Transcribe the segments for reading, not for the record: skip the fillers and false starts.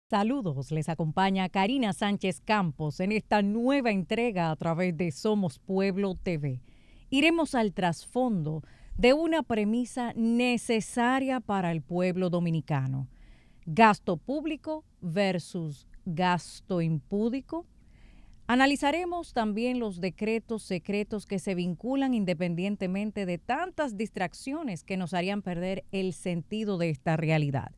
Saludos, les acompaña Karina Sánchez Campos en esta nueva entrega a través de Somos Pueblo TV. Iremos al trasfondo de una premisa necesaria para el pueblo dominicano: gasto público versus gasto impúdico. Analizaremos también los decretos secretos que se vinculan independientemente de tantas distracciones que nos harían perder el sentido de esta realidad.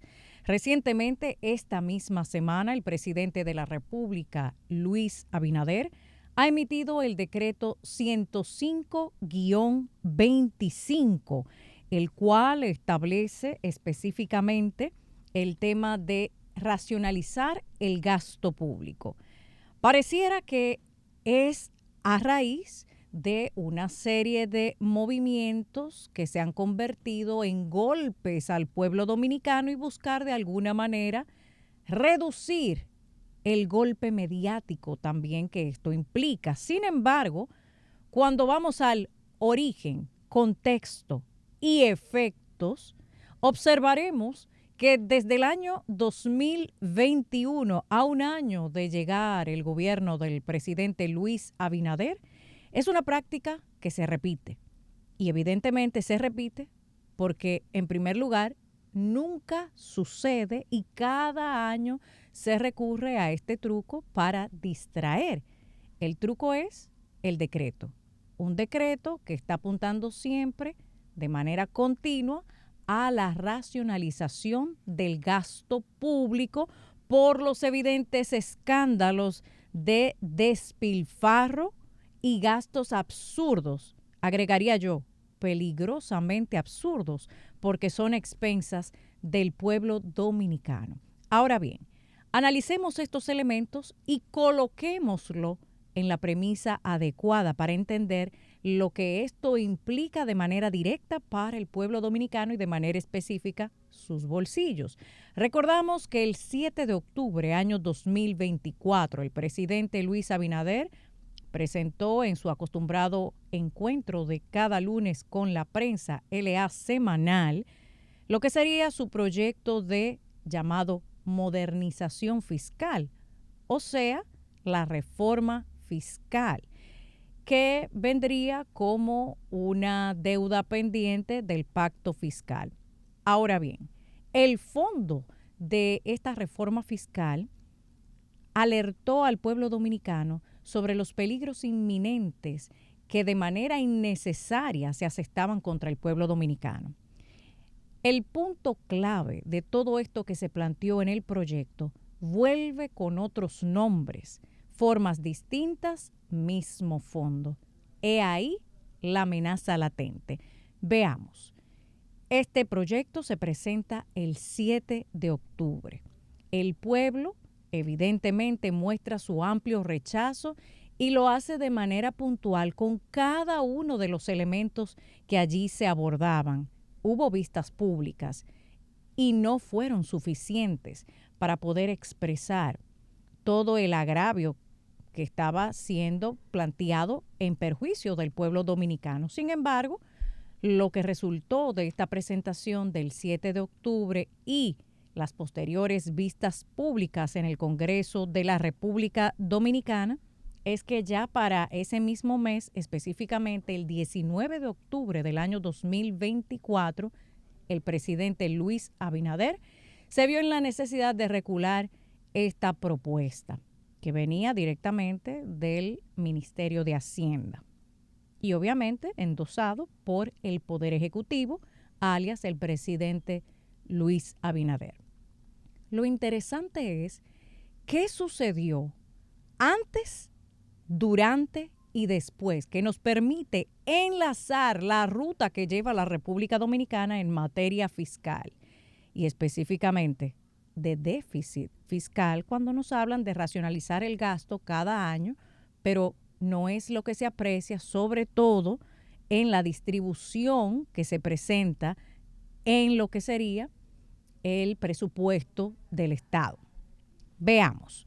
Recientemente, esta misma semana, el presidente de la República, Luis Abinader, ha emitido el decreto 105-25, el cual establece específicamente el tema de racionalizar el gasto público. Pareciera que es a raíz de una serie de movimientos que se han convertido en golpes al pueblo dominicano y buscar de alguna manera reducir el golpe mediático también que esto implica. Sin embargo, cuando vamos al origen, contexto y efectos, observaremos que desde el año 2021, a un año de llegar el gobierno del presidente Luis Abinader, es una práctica que se repite. Y evidentemente se repite porque, en primer lugar, nunca sucede y cada año se recurre a este truco para distraer. El truco es el decreto. Un decreto que está apuntando siempre de manera continua a la racionalización del gasto público por los evidentes escándalos de despilfarro y gastos absurdos, agregaría yo, peligrosamente absurdos, porque son expensas del pueblo dominicano. Ahora bien, analicemos estos elementos y coloquémoslo en la premisa adecuada para entender lo que esto implica de manera directa para el pueblo dominicano y de manera específica sus bolsillos. Recordamos que el 7 de octubre, año 2024, el presidente Luis Abinader presentó en su acostumbrado encuentro de cada lunes con la prensa, LA semanal, lo que sería su proyecto de llamado modernización fiscal, o sea, la reforma fiscal, que vendría como una deuda pendiente del pacto fiscal. Ahora bien, el fondo de esta reforma fiscal alertó al pueblo dominicano sobre los peligros inminentes que de manera innecesaria se asestaban contra el pueblo dominicano. El punto clave de todo esto que se planteó en el proyecto vuelve con otros nombres, formas distintas, mismo fondo. He ahí la amenaza latente. Veamos. Este proyecto se presenta el 7 de octubre. El pueblo evidentemente muestra su amplio rechazo y lo hace de manera puntual con cada uno de los elementos que allí se abordaban. Hubo vistas públicas y no fueron suficientes para poder expresar todo el agravio que estaba siendo planteado en perjuicio del pueblo dominicano. Sin embargo, lo que resultó de esta presentación del 7 de octubre y las posteriores vistas públicas en el Congreso de la República Dominicana es que ya para ese mismo mes, específicamente el 19 de octubre del año 2024, el presidente Luis Abinader se vio en la necesidad de recular esta propuesta que venía directamente del Ministerio de Hacienda y obviamente endosado por el Poder Ejecutivo, alias el presidente Luis Abinader. Lo interesante es qué sucedió antes, durante y después, que nos permite enlazar la ruta que lleva la República Dominicana en materia fiscal y específicamente de déficit fiscal cuando nos hablan de racionalizar el gasto cada año, pero no es lo que se aprecia, sobre todo en la distribución que se presenta en lo que sería el presupuesto del Estado. Veamos.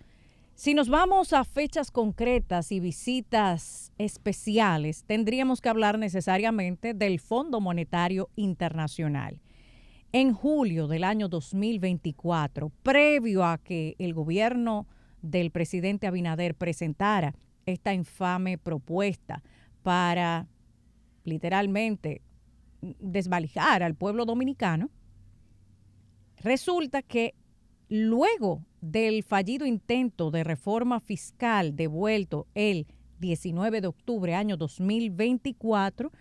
Si nos vamos a fechas concretas y visitas especiales, tendríamos que hablar necesariamente del Fondo Monetario Internacional. En julio del año 2024, previo a que el gobierno del presidente Abinader presentara esta infame propuesta para literalmente desvalijar al pueblo dominicano, resulta que luego del fallido intento de reforma fiscal devuelto el 19 de octubre año 2024,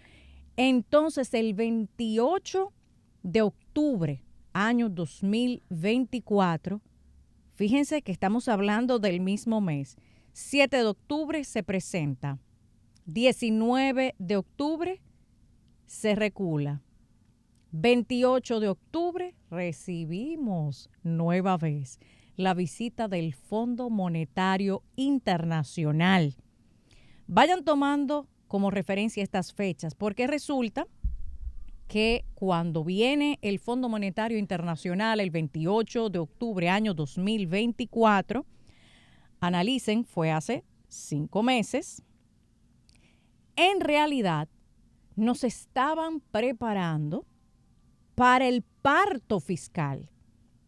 entonces el 28 de octubre año 2024, fíjense que estamos hablando del mismo mes, 7 de octubre se presenta, 19 de octubre se recula, 28 de octubre recibimos nueva vez la visita del Fondo Monetario Internacional. Vayan tomando como referencia estas fechas, porque resulta que cuando viene el Fondo Monetario Internacional el 28 de octubre año 2024, analicen, fue hace 5 meses, en realidad nos estaban preparando para el parto fiscal,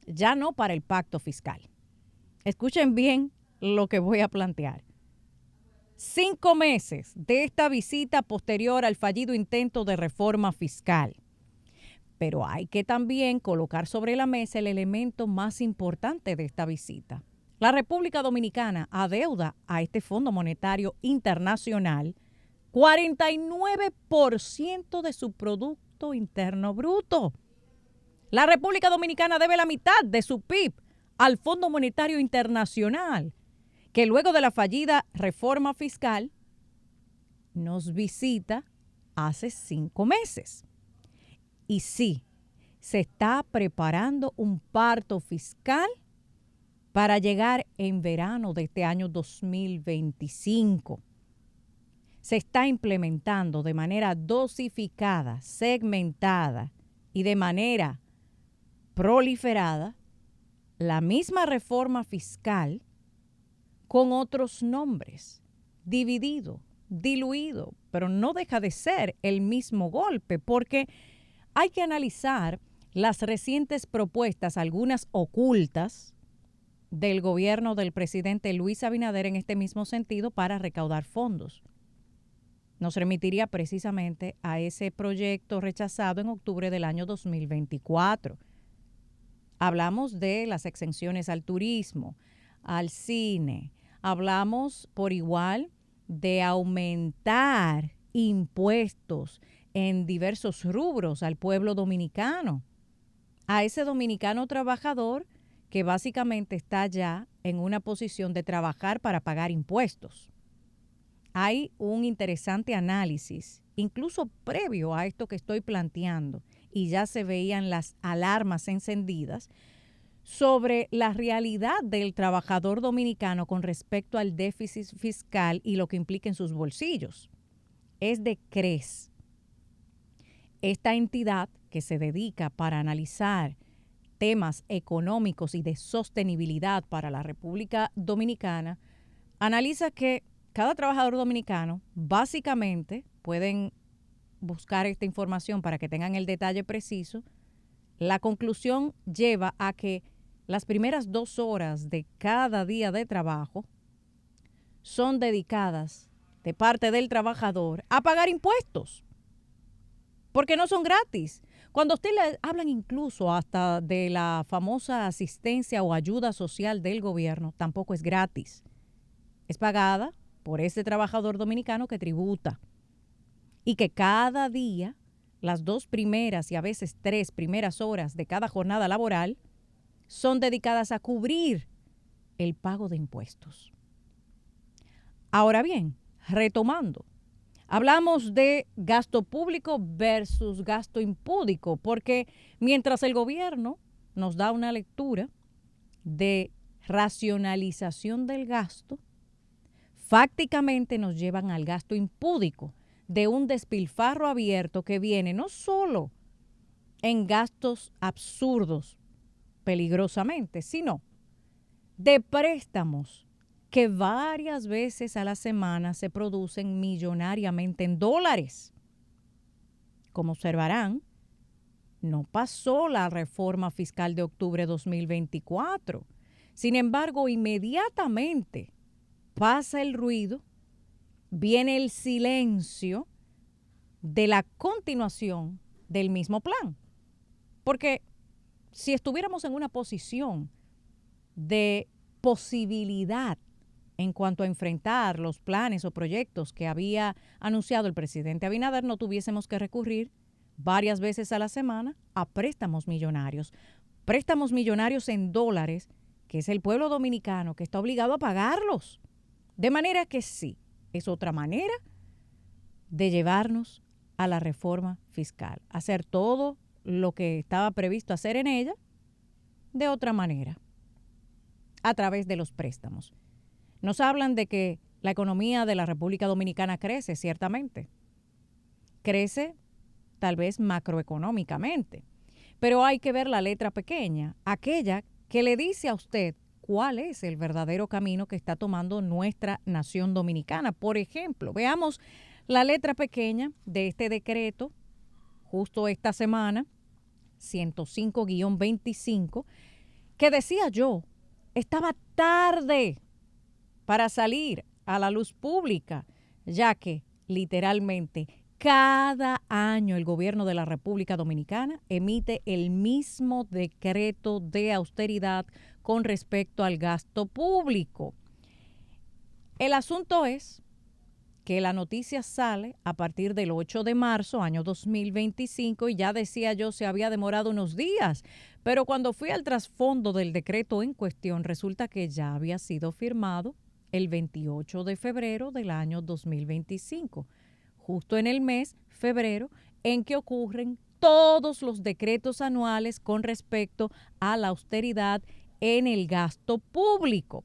ya no para el pacto fiscal. Escuchen bien lo que voy a plantear. 5 meses de esta visita posterior al fallido intento de reforma fiscal. Pero hay que también colocar sobre la mesa el elemento más importante de esta visita. La República Dominicana adeuda a este Fondo Monetario Internacional 49% de su Producto Interno Bruto. La República Dominicana debe la mitad de su PIB al Fondo Monetario Internacional, que luego de la fallida reforma fiscal nos visita hace 5 meses. Y sí, se está preparando un parto fiscal para llegar en verano de este año 2025. Se está implementando de manera dosificada, segmentada y de manera proliferada la misma reforma fiscal con otros nombres, dividido, diluido, pero no deja de ser el mismo golpe, porque hay que analizar las recientes propuestas, algunas ocultas, del gobierno del presidente Luis Abinader en este mismo sentido para recaudar fondos. Nos remitiría precisamente a ese proyecto rechazado en octubre del año 2024. Hablamos de las exenciones al turismo, al cine. Hablamos por igual de aumentar impuestos en diversos rubros al pueblo dominicano, a ese dominicano trabajador que básicamente está ya en una posición de trabajar para pagar impuestos. Hay un interesante análisis, incluso previo a esto que estoy planteando, y ya se veían las alarmas encendidas sobre la realidad del trabajador dominicano con respecto al déficit fiscal y lo que implica en sus bolsillos. Es de CRES, esta entidad que se dedica para analizar temas económicos y de sostenibilidad para la República Dominicana, analiza que cada trabajador dominicano, básicamente, pueden buscar esta información para que tengan el detalle preciso, la conclusión lleva a que las primeras 2 horas de cada día de trabajo son dedicadas de parte del trabajador a pagar impuestos, porque no son gratis. Cuando a usted le hablan incluso hasta de la famosa asistencia o ayuda social del gobierno, tampoco es gratis. Es pagada por ese trabajador dominicano que tributa y que cada día, las 2 primeras y a veces 3 primeras horas de cada jornada laboral son dedicadas a cubrir el pago de impuestos. Ahora bien, retomando, hablamos de gasto público versus gasto impúdico, porque mientras el gobierno nos da una lectura de racionalización del gasto, fácticamente nos llevan al gasto impúdico de un despilfarro abierto que viene no solo en gastos absurdos, peligrosamente, sino de préstamos que varias veces a la semana se producen millonariamente en dólares. Como observarán, no pasó la reforma fiscal de octubre de 2024. Sin embargo, inmediatamente pasa el ruido, viene el silencio de la continuación del mismo plan. Porque si estuviéramos en una posición de posibilidad en cuanto a enfrentar los planes o proyectos que había anunciado el presidente Abinader, no tuviésemos que recurrir varias veces a la semana a préstamos millonarios en dólares, que es el pueblo dominicano que está obligado a pagarlos. De manera que sí, es otra manera de llevarnos a la reforma fiscal, hacer todo lo que estaba previsto hacer en ella de otra manera, a través de los préstamos. Nos hablan de que la economía de la República Dominicana crece, ciertamente. Crece tal vez macroeconómicamente, pero hay que ver la letra pequeña, aquella que le dice a usted cuál es el verdadero camino que está tomando nuestra nación dominicana. Por ejemplo, veamos la letra pequeña de este decreto, justo esta semana, 105-25, que decía yo, estaba tarde para salir a la luz pública, ya que literalmente cada año el gobierno de la República Dominicana emite el mismo decreto de austeridad con respecto al gasto público. El asunto es que la noticia sale a partir del 8 de marzo, año 2025, y ya decía yo, se había demorado unos días, pero cuando fui al trasfondo del decreto en cuestión, resulta que ya había sido firmado el 28 de febrero del año 2025, justo en el mes febrero en que ocurren todos los decretos anuales con respecto a la austeridad en el gasto público.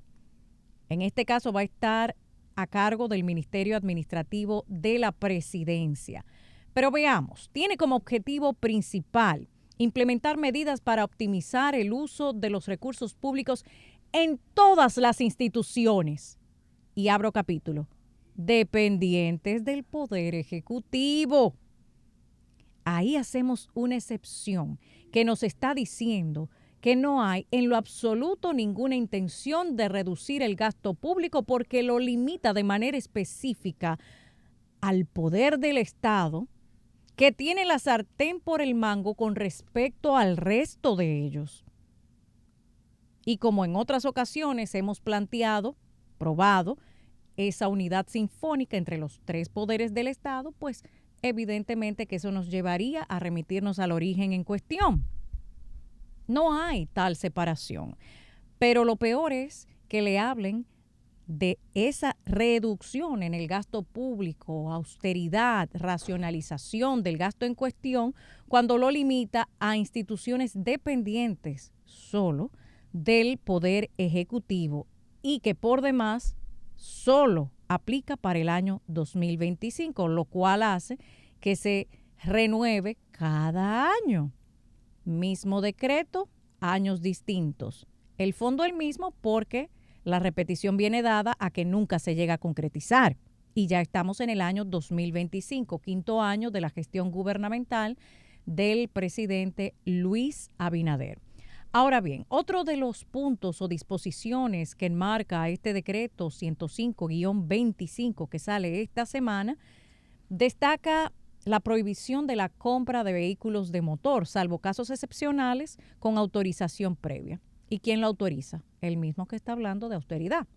En este caso va a estar a cargo del Ministerio Administrativo de la Presidencia. Pero veamos, tiene como objetivo principal implementar medidas para optimizar el uso de los recursos públicos en todas las instituciones, y abro capítulo, dependientes del Poder Ejecutivo. Ahí hacemos una excepción que nos está diciendo que no hay en lo absoluto ninguna intención de reducir el gasto público porque lo limita de manera específica al poder del Estado, que tiene la sartén por el mango con respecto al resto de ellos. Y como en otras ocasiones hemos planteado, probado, esa unidad sinfónica entre los tres poderes del Estado, pues evidentemente que eso nos llevaría a remitirnos al origen en cuestión. No hay tal separación, pero lo peor es que le hablen de esa reducción en el gasto público, austeridad, racionalización del gasto en cuestión, cuando lo limita a instituciones dependientes solo del Poder Ejecutivo y que por demás solo aplica para el año 2025, lo cual hace que se renueve cada año. Mismo decreto, años distintos. El fondo el mismo porque la repetición viene dada a que nunca se llega a concretizar. Y ya estamos en el año 2025, quinto año de la gestión gubernamental del presidente Luis Abinader. Ahora bien, otro de los puntos o disposiciones que enmarca este decreto 105-25 que sale esta semana, destaca la prohibición de la compra de vehículos de motor, salvo casos excepcionales, con autorización previa. ¿Y quién lo autoriza? El mismo que está hablando de austeridad.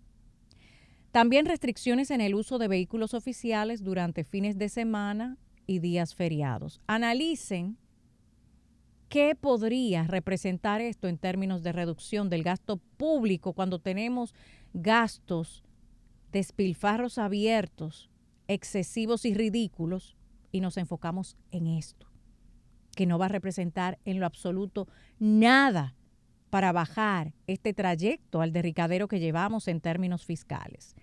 También restricciones en el uso de vehículos oficiales durante fines de semana y días feriados. Analicen qué podría representar esto en términos de reducción del gasto público cuando tenemos gastos, despilfarros abiertos, excesivos y ridículos, y nos enfocamos en esto, que no va a representar en lo absoluto nada para bajar este trayecto al derricadero que llevamos en términos fiscales.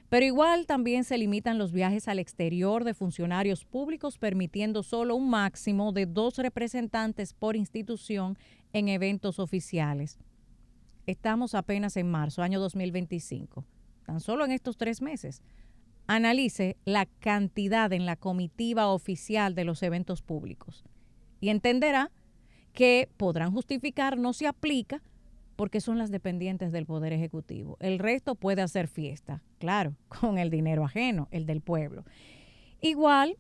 Pero igual también se limitan los viajes al exterior de funcionarios públicos, permitiendo solo un máximo de 2 representantes por institución en eventos oficiales. Estamos apenas en marzo, año 2025, tan solo en estos 3 meses. Analice la cantidad en la comitiva oficial de los eventos públicos y entenderá que podrán justificar no se aplica porque son las dependientes del Poder Ejecutivo. El resto puede hacer fiesta, claro, con el dinero ajeno, el del pueblo. Igual,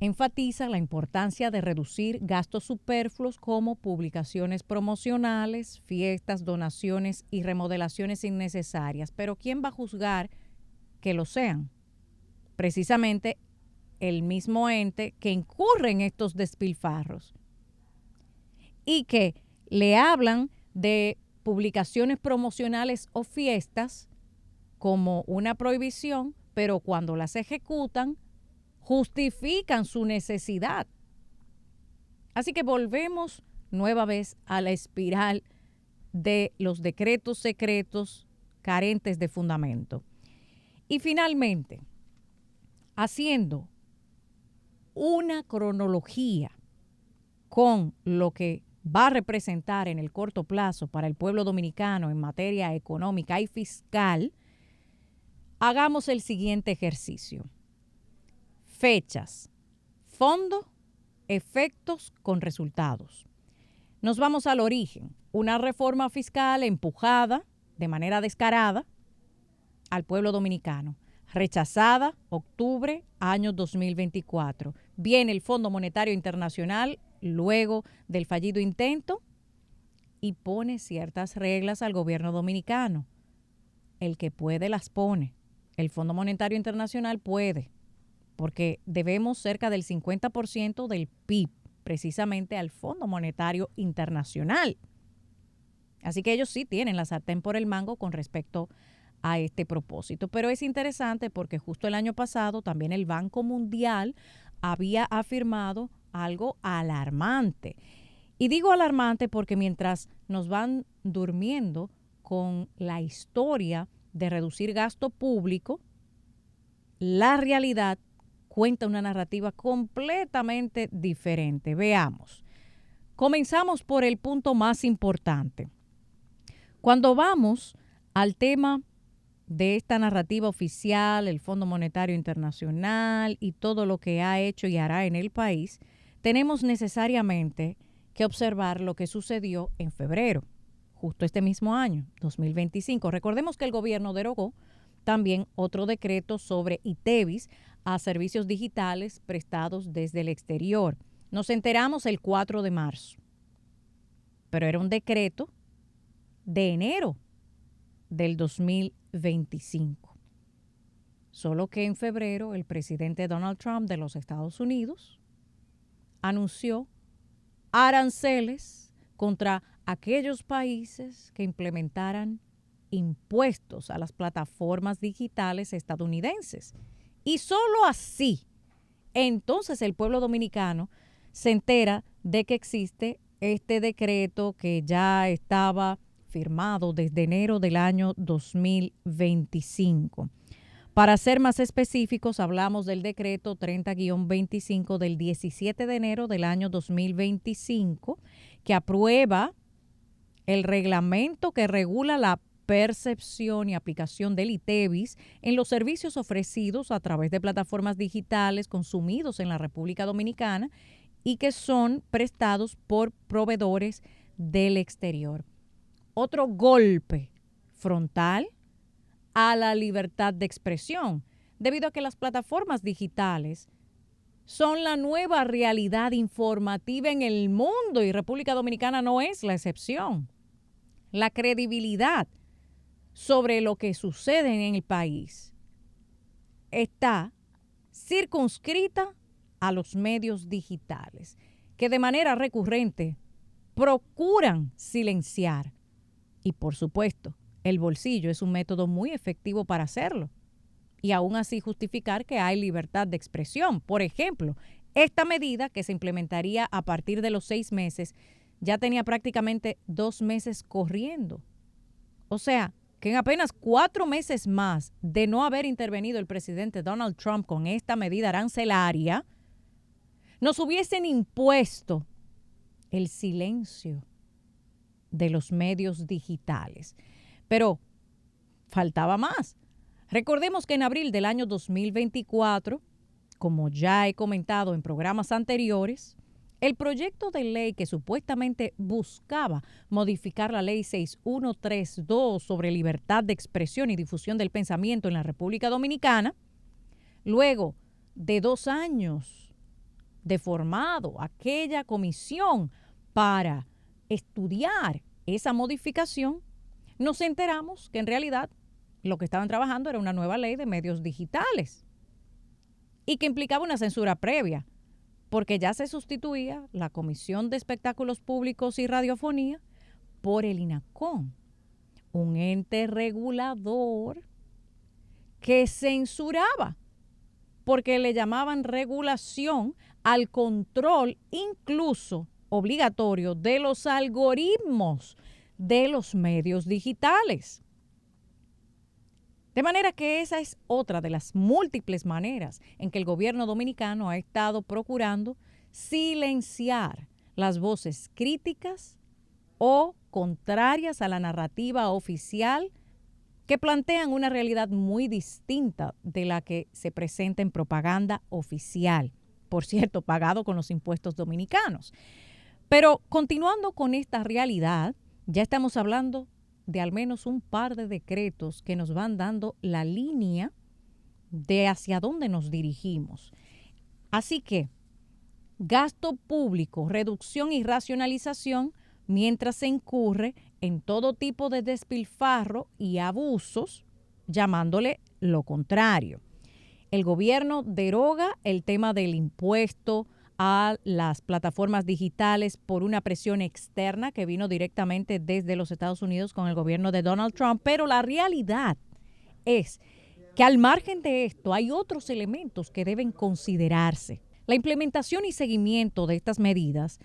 enfatiza la importancia de reducir gastos superfluos como publicaciones promocionales, fiestas, donaciones y remodelaciones innecesarias. Pero ¿quién va a juzgar que lo sean? Precisamente el mismo ente que incurre en estos despilfarros y que le hablan de publicaciones promocionales o fiestas como una prohibición, pero cuando las ejecutan justifican su necesidad. Así que volvemos nueva vez a la espiral de los decretos secretos carentes de fundamento. Y finalmente, haciendo una cronología con lo que va a representar en el corto plazo para el pueblo dominicano en materia económica y fiscal, hagamos el siguiente ejercicio. Fechas, fondo, efectos con resultados. Nos vamos al origen. Una reforma fiscal empujada de manera descarada al pueblo dominicano. Rechazada, octubre, año 2024. Viene el Fondo Monetario Internacional luego del fallido intento y pone ciertas reglas al gobierno dominicano. El que puede las pone. El Fondo Monetario Internacional puede, porque debemos cerca del 50% del PIB precisamente al Fondo Monetario Internacional. Así que ellos sí tienen la sartén por el mango con respecto a este propósito. Pero es interesante porque justo el año pasado también el Banco Mundial había afirmado algo alarmante. Y digo alarmante porque mientras nos van durmiendo con la historia de reducir gasto público, la realidad cuenta una narrativa completamente diferente. Veamos. Comenzamos por el punto más importante. Cuando vamos al tema de esta narrativa oficial, el Fondo Monetario Internacional y todo lo que ha hecho y hará en el país, tenemos necesariamente que observar lo que sucedió en febrero, justo este mismo año, 2025. Recordemos que el gobierno derogó también otro decreto sobre ITEVIS a servicios digitales prestados desde el exterior. Nos enteramos el 4 de marzo, pero era un decreto de enero del 2025. Solo que en febrero el presidente Donald Trump de los Estados Unidos anunció aranceles contra aquellos países que implementaran impuestos a las plataformas digitales estadounidenses. Y solo así, entonces el pueblo dominicano se entera de que existe este decreto que ya estaba firmado desde enero del año 2025. Para ser más específicos, hablamos del decreto 30-25 del 17 de enero del año 2025, que aprueba el reglamento que regula la percepción y aplicación del ITEVIS en los servicios ofrecidos a través de plataformas digitales consumidos en la República Dominicana y que son prestados por proveedores del exterior. Otro golpe frontal a la libertad de expresión, debido a que las plataformas digitales son la nueva realidad informativa en el mundo y República Dominicana no es la excepción. La credibilidad sobre lo que sucede en el país está circunscrita a los medios digitales, que de manera recurrente procuran silenciar. Y por supuesto, el bolsillo es un método muy efectivo para hacerlo. Y aún así justificar que hay libertad de expresión. Por ejemplo, esta medida que se implementaría a partir de los 6 meses ya tenía prácticamente 2 meses corriendo. O sea, que en apenas 4 meses más de no haber intervenido el presidente Donald Trump con esta medida arancelaria, nos hubiesen impuesto el silencio de los medios digitales. Pero faltaba más. Recordemos que en abril del año 2024, como ya he comentado en programas anteriores, El proyecto de ley que supuestamente buscaba modificar la ley 6132 sobre libertad de expresión y difusión del pensamiento en la República Dominicana, luego de 2 años de formado aquella comisión para estudiar esa modificación, nos enteramos que en realidad lo que estaban trabajando era una nueva ley de medios digitales y que implicaba una censura previa, porque ya se sustituía la Comisión de Espectáculos Públicos y Radiofonía por el INACON, un ente regulador que censuraba, porque le llamaban regulación al control incluso obligatorio de los algoritmos de los medios digitales. De manera que esa es otra de las múltiples maneras en que el gobierno dominicano ha estado procurando silenciar las voces críticas o contrarias a la narrativa oficial que plantean una realidad muy distinta de la que se presenta en propaganda oficial, por cierto, pagado con los impuestos dominicanos. Pero continuando con esta realidad, ya estamos hablando de al menos un par de decretos que nos van dando la línea de hacia dónde nos dirigimos. Así que, gasto público, reducción y racionalización, mientras se incurre en todo tipo de despilfarro y abusos, llamándole lo contrario. El gobierno deroga el tema del impuesto a las plataformas digitales por una presión externa que vino directamente desde los Estados Unidos con el gobierno de Donald Trump, pero la realidad es que al margen de esto hay otros elementos que deben considerarse. La implementación y seguimiento de estas medidas,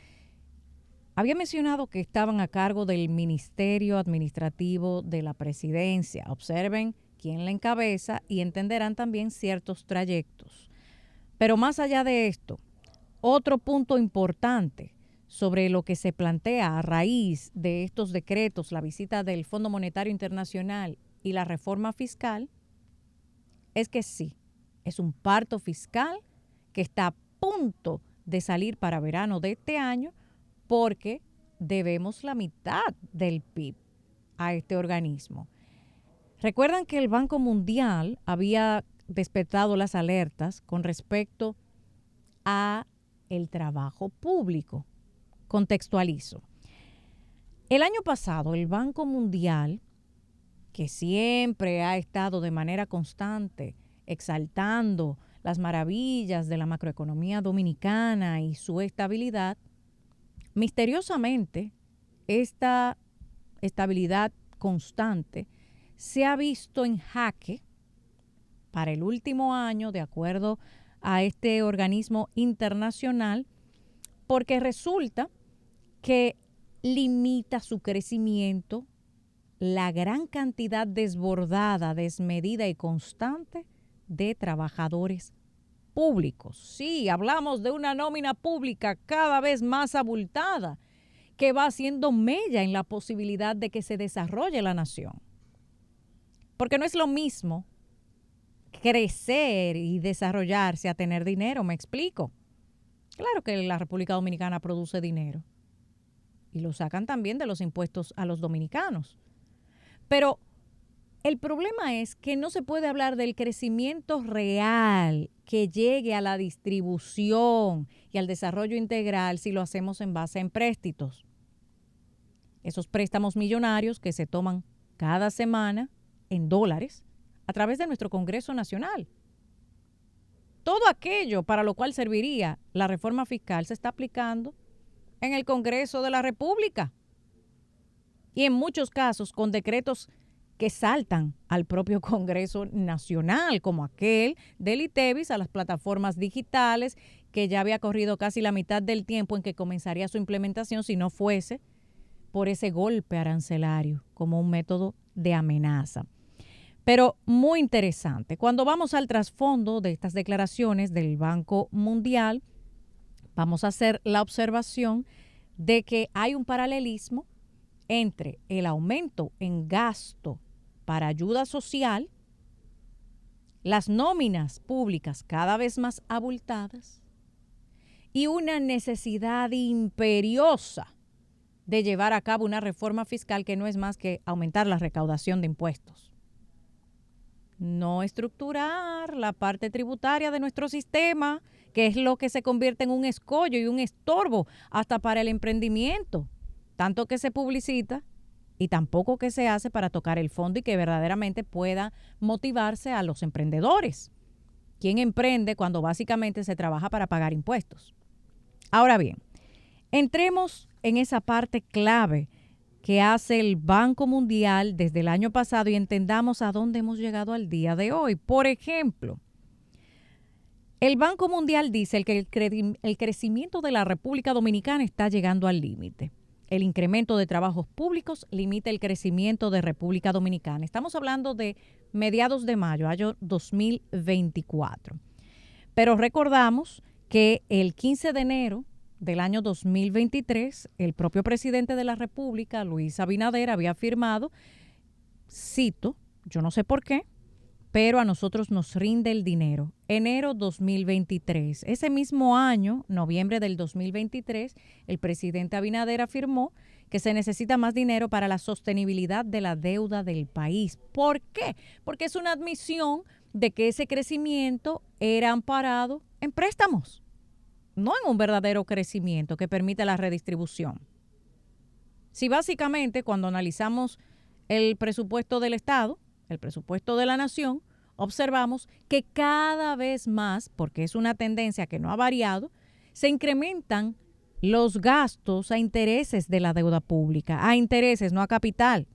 había mencionado que estaban a cargo del Ministerio Administrativo de la Presidencia. Observen quién la encabeza y entenderán también ciertos trayectos. Pero más allá de esto, otro punto importante sobre lo que se plantea a raíz de estos decretos, la visita del Fondo Monetario Internacional y la reforma fiscal, es que sí, es un parto fiscal que está a punto de salir para verano de este año, porque debemos la mitad del PIB a este organismo. Recuerdan que el Banco Mundial había despertado las alertas con respecto a el trabajo público. Contextualizo. El año pasado, el Banco Mundial, que siempre ha estado de manera constante exaltando las maravillas de la macroeconomía dominicana y su estabilidad, misteriosamente, esta estabilidad constante se ha visto en jaque para el último año, de acuerdo a este organismo internacional, porque resulta que limita su crecimiento la gran cantidad desbordada, desmedida y constante de trabajadores públicos. Sí, hablamos de una nómina pública cada vez más abultada que va haciendo mella en la posibilidad de que se desarrolle la nación. Porque no es lo mismo crecer y desarrollarse a tener dinero, me explico. Claro que la República Dominicana produce dinero y lo sacan también de los impuestos a los dominicanos. Pero el problema es que no se puede hablar del crecimiento real que llegue a la distribución y al desarrollo integral si lo hacemos en base a empréstitos. Esos préstamos millonarios que se toman cada semana en dólares a través de nuestro Congreso Nacional. Todo aquello para lo cual serviría la reforma fiscal se está aplicando en el Congreso de la República y en muchos casos con decretos que saltan al propio Congreso Nacional, como aquel del ITEVIS a las plataformas digitales, que ya había corrido casi la mitad del tiempo en que comenzaría su implementación si no fuese por ese golpe arancelario como un método de amenaza. Pero muy interesante. Cuando vamos al trasfondo de estas declaraciones del Banco Mundial, vamos a hacer la observación de que hay un paralelismo entre el aumento en gasto para ayuda social, las nóminas públicas cada vez más abultadas y una necesidad imperiosa de llevar a cabo una reforma fiscal que no es más que aumentar la recaudación de impuestos. No estructurar la parte tributaria de nuestro sistema, que es lo que se convierte en un escollo y un estorbo hasta para el emprendimiento, tanto que se publicita y tampoco que se hace para tocar el fondo y que verdaderamente pueda motivarse a los emprendedores. ¿Quién emprende cuando básicamente se trabaja para pagar impuestos? Ahora bien, entremos en esa parte clave que hace el Banco Mundial desde el año pasado y entendamos a dónde hemos llegado al día de hoy. Por ejemplo, el Banco Mundial dice que el crecimiento de la República Dominicana está llegando al límite. El incremento de trabajos públicos limita el crecimiento de República Dominicana. Estamos hablando de mediados de mayo, año 2024. Pero recordamos que el 15 de enero del año 2023, el propio presidente de la República, Luis Abinader, había afirmado, cito, yo no sé por qué, pero a nosotros nos rinde el dinero. Enero 2023. Ese mismo año, noviembre del 2023, el presidente Abinader afirmó que se necesita más dinero para la sostenibilidad de la deuda del país. ¿Por qué? Porque es una admisión de que ese crecimiento era amparado en préstamos, no en un verdadero crecimiento que permita la redistribución. Si básicamente cuando analizamos el presupuesto del Estado, el presupuesto de la nación, observamos que cada vez más, porque es una tendencia que no ha variado, se incrementan los gastos a intereses de la deuda pública, a intereses, no a capital.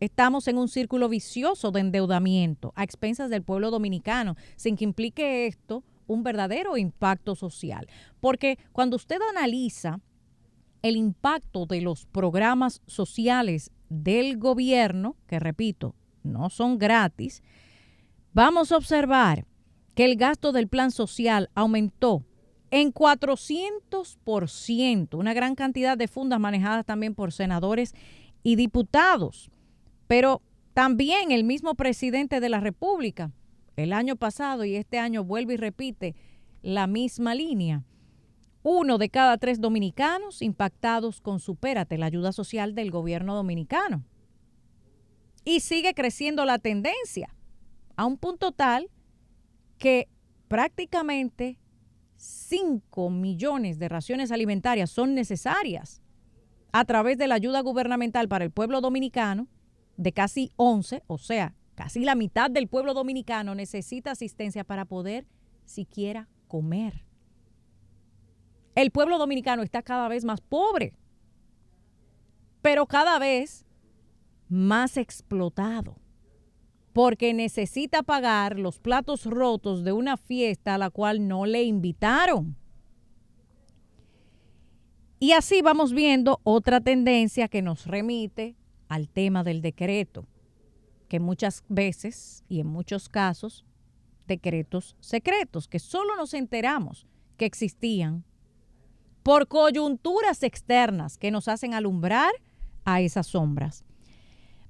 Estamos en un círculo vicioso de endeudamiento a expensas del pueblo dominicano, sin que implique esto un verdadero impacto social. Porque cuando usted analiza el impacto de los programas sociales del gobierno, que repito, no son gratis, vamos a observar que el gasto del plan social aumentó en 400%, una gran cantidad de fundas manejadas también por senadores y diputados. Pero también el mismo presidente de la República, el año pasado y este año vuelve y repite la misma línea. 1 de cada 3 dominicanos impactados con Supérate, la ayuda social del gobierno dominicano. Y sigue creciendo la tendencia a un punto tal que prácticamente 5 millones de raciones alimentarias son necesarias a través de la ayuda gubernamental para el pueblo dominicano, de casi 11, o sea, casi la mitad del pueblo dominicano necesita asistencia para poder siquiera comer. El pueblo dominicano está cada vez más pobre, pero cada vez más explotado, porque necesita pagar los platos rotos de una fiesta a la cual no le invitaron. Y así vamos viendo otra tendencia que nos remite al tema del decreto, que muchas veces y en muchos casos, decretos secretos, que solo nos enteramos que existían por coyunturas externas que nos hacen alumbrar a esas sombras.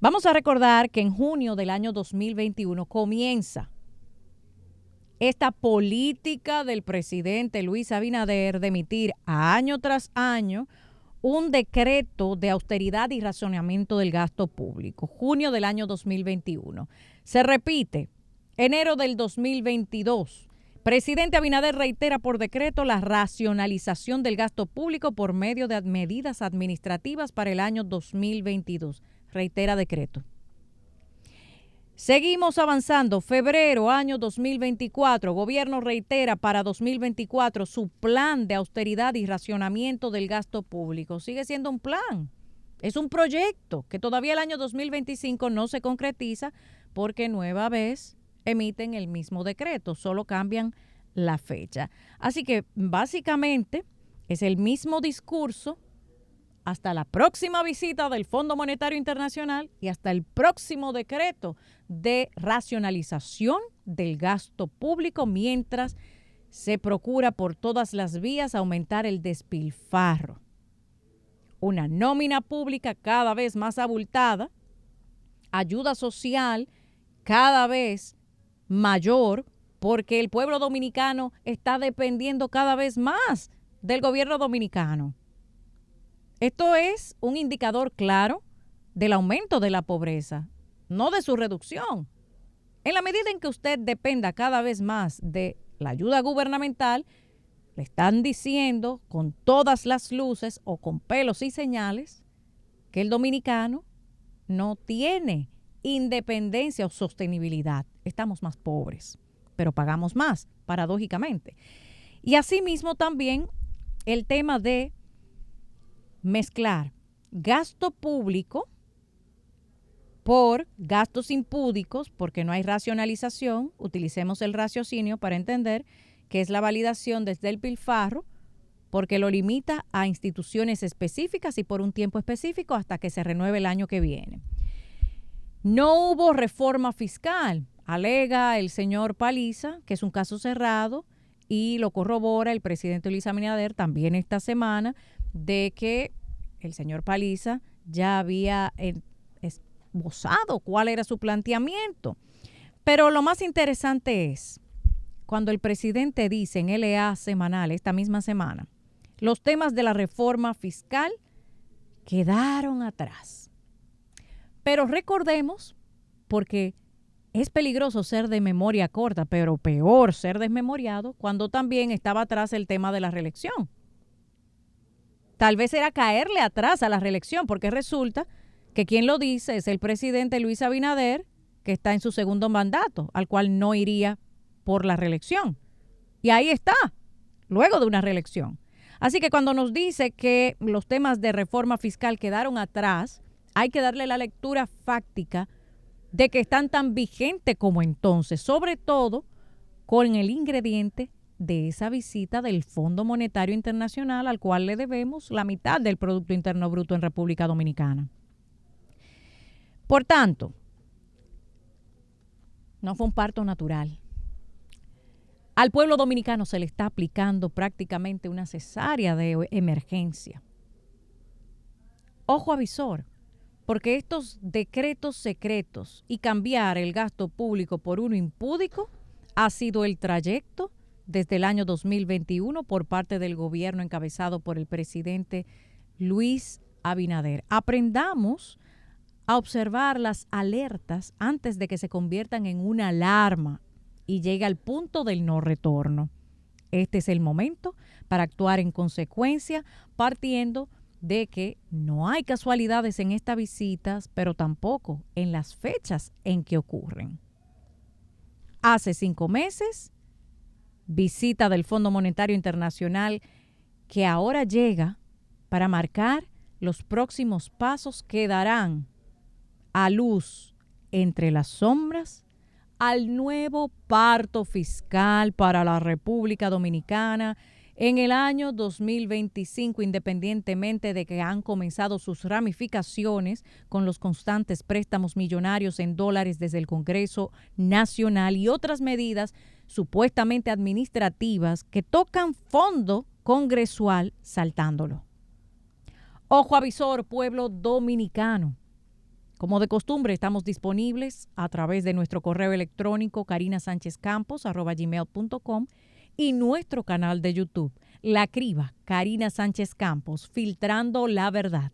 Vamos a recordar que en junio del año 2021 comienza esta política del presidente Luis Abinader de emitir año tras año un decreto de austeridad y racionamiento del gasto público. Junio del año 2021. Se repite, enero del 2022. Presidente Abinader reitera por decreto la racionalización del gasto público por medio de medidas administrativas para el año 2022. Reitera decreto. Seguimos avanzando. Febrero, año 2024. Gobierno reitera para 2024 su plan de austeridad y racionamiento del gasto público. Sigue siendo un plan. Es un proyecto que todavía el año 2025 no se concretiza porque nueva vez emiten el mismo decreto. Solo cambian la fecha. Así que básicamente es el mismo discurso hasta la próxima visita del Fondo Monetario Internacional y hasta el próximo decreto de racionalización del gasto público mientras se procura por todas las vías aumentar el despilfarro. Una nómina pública cada vez más abultada, ayuda social cada vez mayor porque el pueblo dominicano está dependiendo cada vez más del gobierno dominicano. Esto es un indicador claro del aumento de la pobreza, no de su reducción. En la medida en que usted dependa cada vez más de la ayuda gubernamental, le están diciendo con todas las luces o con pelos y señales que el dominicano no tiene independencia o sostenibilidad. Estamos más pobres, pero pagamos más, paradójicamente. Y asimismo también el tema de mezclar gasto público por gastos impúdicos, porque no hay racionalización. Utilicemos el raciocinio para entender que es la validación desde el pilfarro, porque lo limita a instituciones específicas y por un tiempo específico hasta que se renueve el año que viene. No hubo reforma fiscal, alega el señor Paliza, que es un caso cerrado, y lo corrobora el presidente Luis Abinader también esta semana, de que el señor Paliza ya había esbozado cuál era su planteamiento. Pero lo más interesante es cuando el presidente dice en LA semanal, esta misma semana, los temas de la reforma fiscal quedaron atrás. Pero recordemos, porque es peligroso ser de memoria corta, pero peor ser desmemoriado, cuando también estaba atrás el tema de la reelección. Tal vez era caerle atrás a la reelección, porque resulta que quien lo dice es el presidente Luis Abinader, que está en su segundo mandato, al cual no iría por la reelección. Y ahí está, luego de una reelección. Así que cuando nos dice que los temas de reforma fiscal quedaron atrás, hay que darle la lectura fáctica de que están tan vigentes como entonces, sobre todo con el ingrediente de esa visita del Fondo Monetario Internacional, al cual le debemos la mitad del Producto Interno Bruto en República Dominicana. Por tanto, no fue un parto natural. Al pueblo dominicano se le está aplicando prácticamente una cesárea de emergencia. Ojo avisor, porque estos decretos secretos y cambiar el gasto público por uno impúdico ha sido el trayecto desde el año 2021 por parte del gobierno encabezado por el presidente Luis Abinader. Aprendamos a observar las alertas antes de que se conviertan en una alarma y llegue al punto del no retorno. Este es el momento para actuar en consecuencia, partiendo de que no hay casualidades en estas visitas, pero tampoco en las fechas en que ocurren. Hace 5 meses, visita del Fondo Monetario Internacional que ahora llega para marcar los próximos pasos que darán a luz entre las sombras al nuevo parto fiscal para la República Dominicana en el año 2025, independientemente de que han comenzado sus ramificaciones con los constantes préstamos millonarios en dólares desde el Congreso Nacional y otras medidas supuestamente administrativas que tocan fondo congresual saltándolo. Ojo avisor, pueblo dominicano. Como de costumbre, estamos disponibles a través de nuestro correo electrónico carinasanchezcampos@gmail.com y nuestro canal de YouTube, La Criba Karina Sánchez Campos, filtrando la verdad.